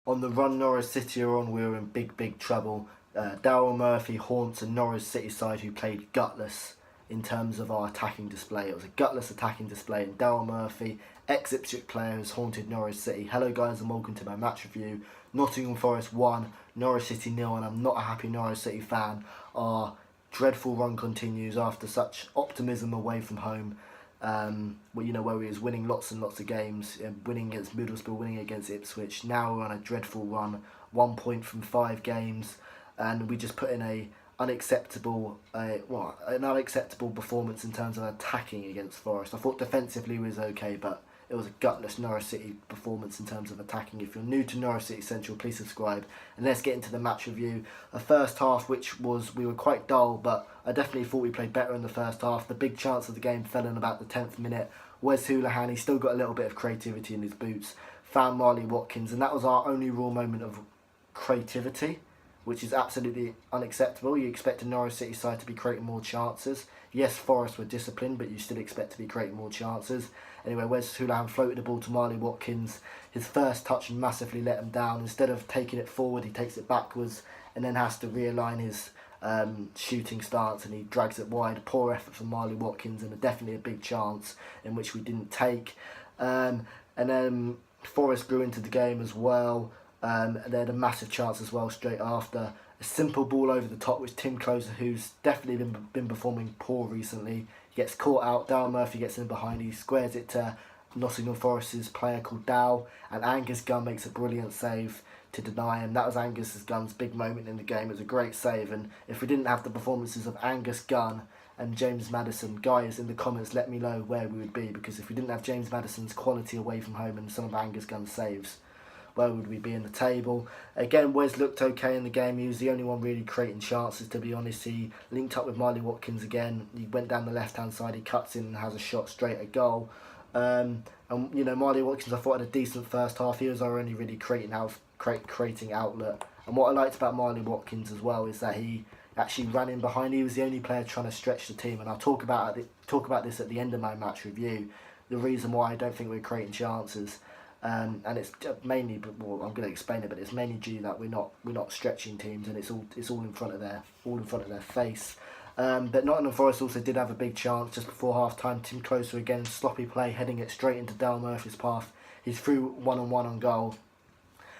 On the run Norwich City are on, we were in big trouble. Daryl Murphy haunts a Norwich City side who played gutless in terms of our attacking display. It was a gutless attacking display, and Daryl Murphy, ex-Ipswich player, has haunted Norwich City. Hello guys and welcome to my match review. Nottingham Forest 1, Norwich City 0, and I'm not a happy Norwich City fan. Our dreadful run continues after such optimism away from home. Where he was winning lots and lots of games, winning against Middlesbrough, winning against Ipswich. Now we're on a dreadful run, 1 point from 5 games, and we just put in an unacceptable performance in terms of attacking against Forest. I thought defensively it was okay, but it was a gutless Norwich City performance in terms of attacking. If you're new to Norwich City Central, please subscribe. And let's get into the match review. A first half we were quite dull, but I definitely thought we played better in the first half. The big chance of the game fell in about the 10th minute. Wes Hoolahan, he's still got a little bit of creativity in his boots. Found Marley Watkins, and that was our only raw moment of creativity, which is absolutely unacceptable. You expect a Norwich City side to be creating more chances. Yes, Forest were disciplined, but you still expect to be creating more chances. Anyway, Wes Hoolahan floated the ball to Marley Watkins. His first touch massively let him down. Instead of taking it forward, he takes it backwards and then has to realign his shooting stance, and he drags it wide. Poor effort from Marley Watkins, and definitely a big chance in which we didn't take. And then Forest grew into the game as well. They had a massive chance as well straight after. A simple ball over the top, which Tim Closer, who's definitely been performing poor recently, he gets caught out. Daryl Murphy gets in behind, he squares it to Nottingham Forest's player called Dow, and Angus Gunn makes a brilliant save to deny him. That was Angus Gunn's big moment in the game. It was a great save, and if we didn't have the performances of Angus Gunn and James Maddison, guys in the comments let me know where we would be, because if we didn't have James Maddison's quality away from home and some of Angus Gunn's saves, where would we be in the table? Again, Wes looked okay in the game. He was the only one really creating chances, to be honest. He linked up with Marley Watkins again. He went down the left-hand side. He cuts in and has a shot straight at goal. Marley Watkins, I thought, had a decent first half. He was already really creating outlet. And what I liked about Marley Watkins as well is that he actually ran in behind. He was the only player trying to stretch the team. And I'll talk about this at the end of my match review. The reason why I don't think we're creating chances. And it's mainly, well, I'm going to explain it, but it's mainly due that we're not stretching teams, and it's all in front of their face. But Nottingham Forest also did have a big chance just before half time. Tim Closer again, sloppy play, heading it straight into Daryl Murphy's path. He's through 1-on-1 on goal.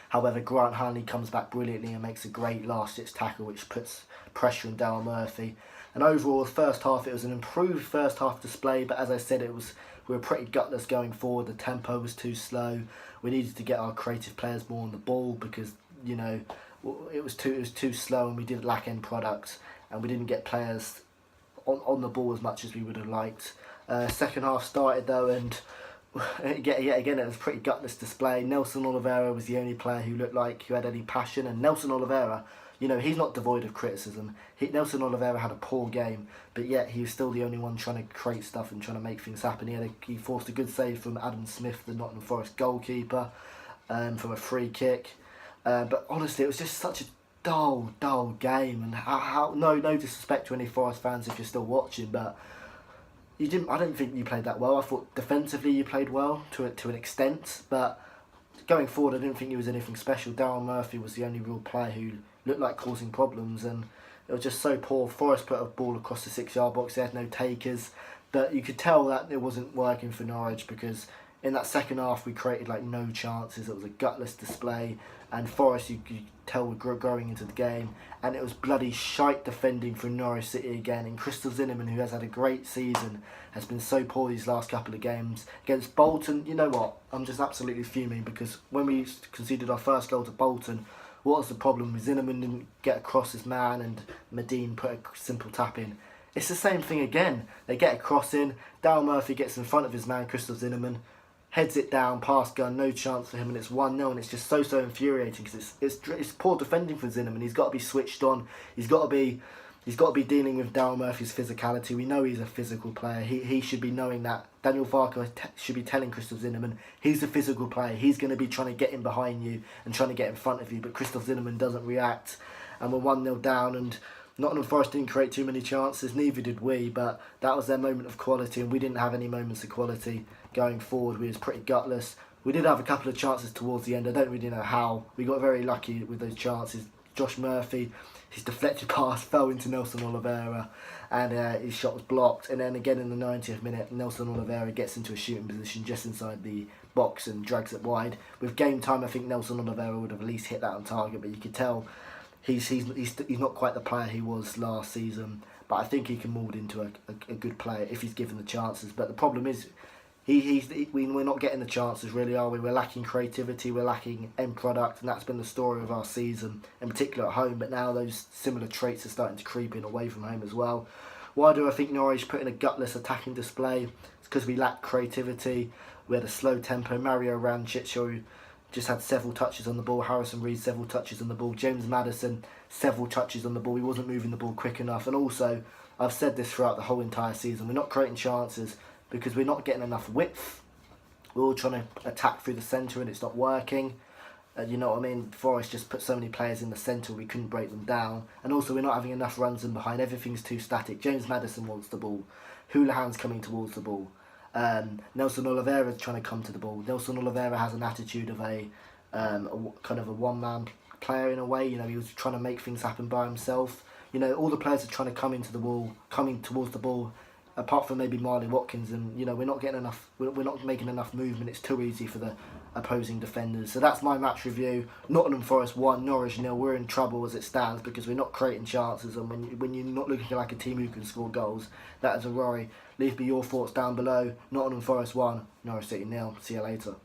However, Grant Hanley comes back brilliantly and makes a great last-ditch tackle, which puts pressure on Daryl Murphy. And overall, the first half, it was an improved first half display, but as I said, we were pretty gutless going forward. The tempo was too slow. We needed to get our creative players more on the ball, because it was too slow, and we did lack end products, and we didn't get players on the ball as much as we would have liked. Second half started though, and yet again it was a pretty gutless display. Nelson Oliveira was the only player who looked like who had any passion, and Nelson Oliveira, he's not devoid of criticism. Nelson Oliveira had a poor game, but yet he was still the only one trying to create stuff and trying to make things happen. He forced a good save from Adam Smith, the Nottingham Forest goalkeeper, from a free kick. But honestly, it was just such a dull game. And no disrespect to any Forest fans if you're still watching, but I don't think you played that well. I thought defensively you played well to an extent, but going forward, I didn't think he was anything special. Daryl Murphy was the only real player who looked like causing problems, and it was just so poor. Forest put a ball across the 6-yard box. They had no takers, but you could tell that it wasn't working for Norwich, because in that second half we created like no chances. It was a gutless display, and Forest, you could tell, were growing into the game, and it was bloody shite defending from Norwich City again. And Crystal Zinnemann, who has had a great season, has been so poor these last couple of games. Against Bolton, you know what, I'm just absolutely fuming, because when we conceded our first goal to Bolton, what was the problem? Zinnemann didn't get across his man, and Medine put a simple tap in. It's the same thing again. They get a cross in, Daryl Murphy gets in front of his man, Crystal Zinnemann, heads it down, past Gunn, no chance for him, and it's 1-0, and it's just so infuriating, because it's poor defending for Zinnemann. He's got to be switched on. He's got to be dealing with Daryl Murphy's physicality. We know he's a physical player. He should be knowing that. Daniel Farker should be telling Crystal Zinnemann, he's a physical player. He's going to be trying to get in behind you and trying to get in front of you, but Crystal Zinnemann doesn't react, and we're 1-0 down, and Nottingham Forest didn't create too many chances, neither did we, but that was their moment of quality, and we didn't have any moments of quality going forward. We was pretty gutless. We did have a couple of chances towards the end. I don't really know how. We got very lucky with those chances. Josh Murphy, his deflected pass fell into Nelson Oliveira, and his shot was blocked. And then again in the 90th minute, Nelson Oliveira gets into a shooting position just inside the box and drags it wide. With game time, I think Nelson Oliveira would have at least hit that on target, but you could tell he's not quite the player he was last season. But I think he can mould into a good player if he's given the chances. But the problem is, we're not getting the chances, really, are we? We're lacking creativity, we're lacking end product, and that's been the story of our season, in particular at home. But now those similar traits are starting to creep in away from home as well. Why do I think Norwich put in a gutless attacking display? It's because we lack creativity. We had a slow tempo. Mario Rancic just had several touches on the ball. Harrison Reed, several touches on the ball. James Maddison, several touches on the ball. He wasn't moving the ball quick enough. And also, I've said this throughout the whole entire season, we're not creating chances because we're not getting enough width. We're all trying to attack through the centre and it's not working. You know what I mean? Forest just put so many players in the centre we couldn't break them down. And also we're not having enough runs in behind. Everything's too static. James Maddison wants the ball. Houlihan's coming towards the ball. Nelson Oliveira's trying to come to the ball. Nelson Oliveira has an attitude of a kind of a one-man player in a way. You know, he was trying to make things happen by himself. You know, all the players are trying to come towards the ball, apart from maybe Marley Watkins, and you know we're not getting enough. We're not making enough movement. It's too easy for the opposing defenders. So that's my match review. Nottingham Forest 1, Norwich 0. We're in trouble as it stands because we're not creating chances, and when you're not looking like a team who can score goals, that is a worry. Leave me your thoughts down below. Nottingham Forest 1, Norwich City 0. See you later.